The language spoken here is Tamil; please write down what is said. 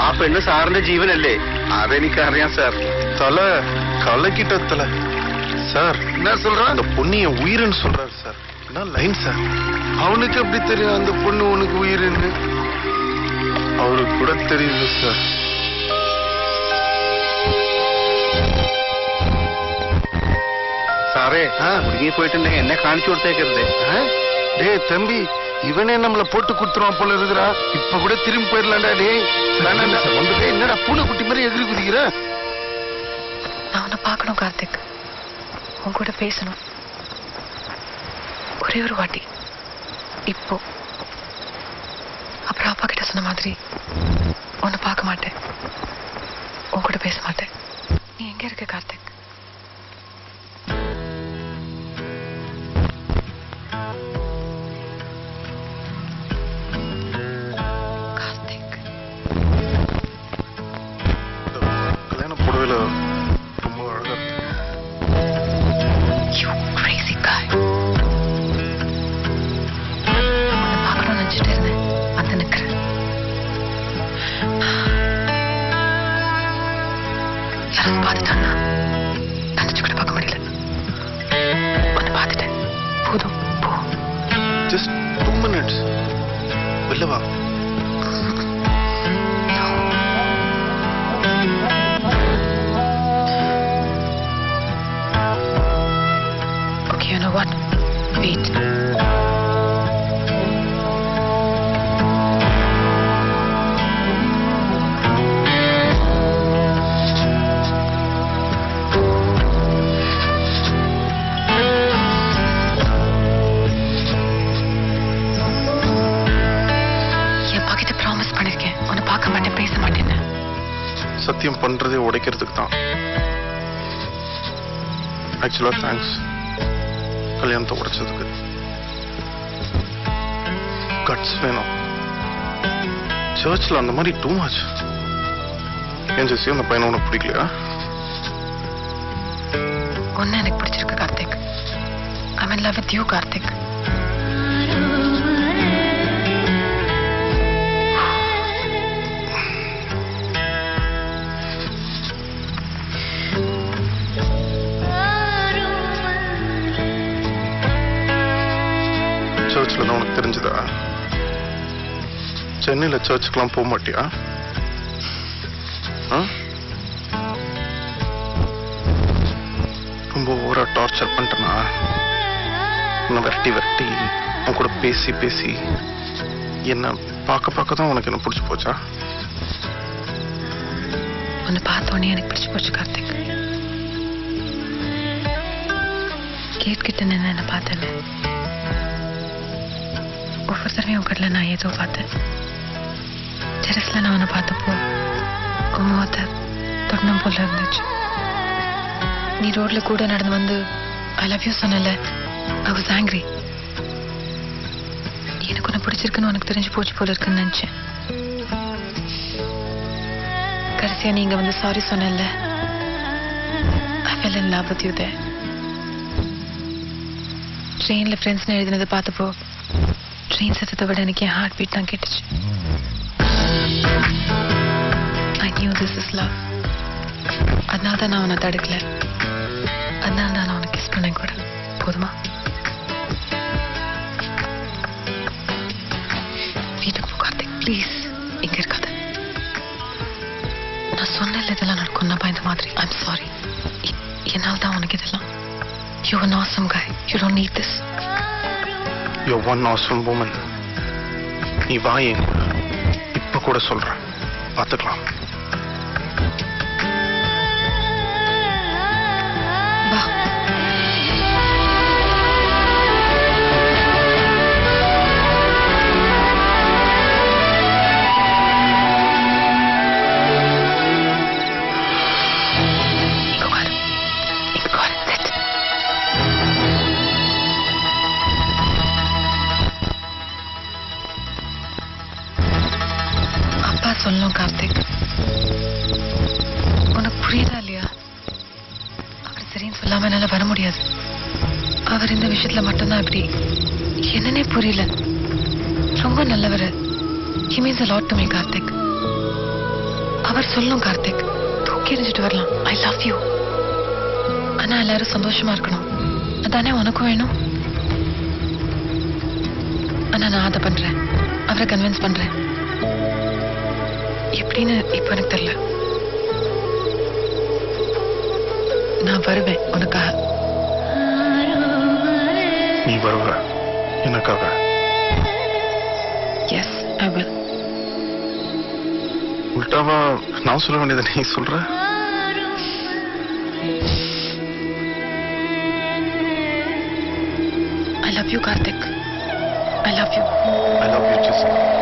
ആ പെണ്ണ് സാറിന്റെ ജീവനല്ലേ? അതെനിക്കറിയാം സാർ. தல கலக்கிட்ட தல. சார் என்ன சொல்ற? அந்த பொண்ணு என் உயிர்னு சொல்றாரு சார். என்ன லைன் சார்? அவனுக்கு எப்படி தெரியும் அந்த பொண்ணு உனக்கு உயிர்னு? அவருக்கு கூட தெரியுது சார். സാറേ കുടുങ്ങി പോയിട്ടുണ്ടെങ്കിൽ എന്നെ കാണിച്ചു കൊടുത്തേക്കരുതേ. டேய் தம்பி, இவனே நம்மள போட்டு குடுத்துறான் போல இருக்குறா. இப்ப கூட திரும்பி போயிடலாம்டா. டேய் வந்துட்டே என்னடா பூனை குட்டி மாதிரி எதிரி குதிக்கிற? நான் உன்னை பார்க்கணும் கார்த்திக், உன் கூட பேசணும். ஒரே ஒரு வாட்டி இப்போ. அப்புறம் அப்பா கிட்ட சொன்ன மாதிரி உன்னை பார்க்க மாட்டேன், உன் கூட பேச மாட்டேன். நீ எங்க இருக்க கார்த்திக்? கார்த்திக், கல்யாண புடவையில ரொம்ப அழகா இருக்கு. You crazy guy. உன்னை பார்க்கணும்னு நினைச்சிட்டு இருந்தேன், வந்து நிக்கிறேன். யாரும் பார்த்துட்டான்னா நினைச்சு கூட பார்க்க முடியல. உன்னை பார்த்துட்டேன், போதும் போ. Just 2 minutes. வெளில வா. Okay, you know what? Wait. என் பாக்கிட்ட ப்ராமிஸ் பண்ணிருக்கேன், உன்னை பார்க்க மாட்டேன், பேச மாட்டேன்னு. சத்தியம் பண்றதே உடைக்கிறதுக்கு தான். ஆக்சுவலா தேங்க்ஸ் கல்யாணத்தை உடைச்சதுக்கு. கட்ஸ் வேணும். சர்ச்ல அந்த மாதிரி டூ மச். ஏன் ஜெசி, அந்த பையனை உனக்கு பிடிக்கலையா? உன்னை எனக்கு பிடிச்சிருக்கு Karthik. I'm in love with you, Karthik. சர்ச்ல தான் உனக்கு தெரிஞ்சதா? சென்னையில சர்ச்சுக்கெல்லாம் போக மாட்டியா? ரொம்ப ஓவரா டார்ச்சர் பண்ணிட்டனா? உன்னை விரட்டி விரட்டி உன் கூட பேசி பேசி என்ன பார்க்க தான் உனக்கு என்ன பிடிச்சி போச்சா? உன்னை பார்த்தோன்னே எனக்கு பிடிச்சி போச்சு கார்த்திக். கேட் கிட்ட நின்று என்ன பார்த்தேன். ஒவ்வொரு தடவையும் உன் கடையில் நான் ஏதோ பார்த்தேன். டெரஸ்ல நான் உன்னை பார்த்தப்போ உன் முகத்தை தொடணும் போல இருந்துச்சு. நீ ரோட்ல கூட நடந்து வந்து ஐ லவ் யூ சொன்னல, I was angry. எனக்கு உன்னை பிடிச்சிருக்குன்னு உனக்கு தெரிஞ்சு போச்சு போல இருக்குன்னு நினைச்சேன். கடைசியா நீங்க வந்து சாரி சொன்னல, I fell in love with you there. ட்ரெயின்ல ஃப்ரெண்ட்ஸ்னு எழுதினதை பார்த்தப்போ ட்ரெயின் சத்தத்தை விட எனக்கு என் ஹார்ட் பீட் தான் கேட்டுச்சு. I knew this is love. அதனால தான் நான் உன்னை தடுக்கல. அதனால தான் நான் உன்னை கிஸ் பண்ணேன் கூட. போதுமா? வீட்டுக்கு போ கார்த்திக், ப்ளீஸ். இங்க இருக்காத. நான் சொன்னல இதெல்லாம் நடக்கும், நான் பயந்த மாதிரி. I'm sorry. என்னால தான் உனக்கு இதெல்லாம். You're an awesome guy. You don't need this. You're one awesome woman. நீ வா என் கூட. இப்ப கூட சொல்றேன், பார்த்துக்கலாம். வா. சொல்லணும் கார்த்திக், உனக்கு புரியுதா இல்லையா? அவர் சரின்னு சொல்லாம என்னால வர முடியாது. அவர் இந்த விஷயத்துல மட்டும்தான் இப்படி. என்னன்னே புரியல. ரொம்ப நல்லவர். He means a lot to me, Karthik. அவர் சொல்லணும் கார்த்திக், தூக்கி எறிஞ்சிட்டு வரலாம், ஐ லவ் யூ. ஆனா எல்லாரும் சந்தோஷமா இருக்கணும், அதானே உனக்கும் வேணும். ஆனா நான் அதை பண்றேன், அவரை கன்வின்ஸ் பண்றேன். எப்படின்னு இப்ப எனக்கு தெரியல. நான் வருவேன் உனக்காக. நீ வருவ எனக்காக? S, I will. உல்டாவா நான் சொல்ல வேண்டியதை நீ சொல்ற? I love you, Karthik. I love you. I love you too.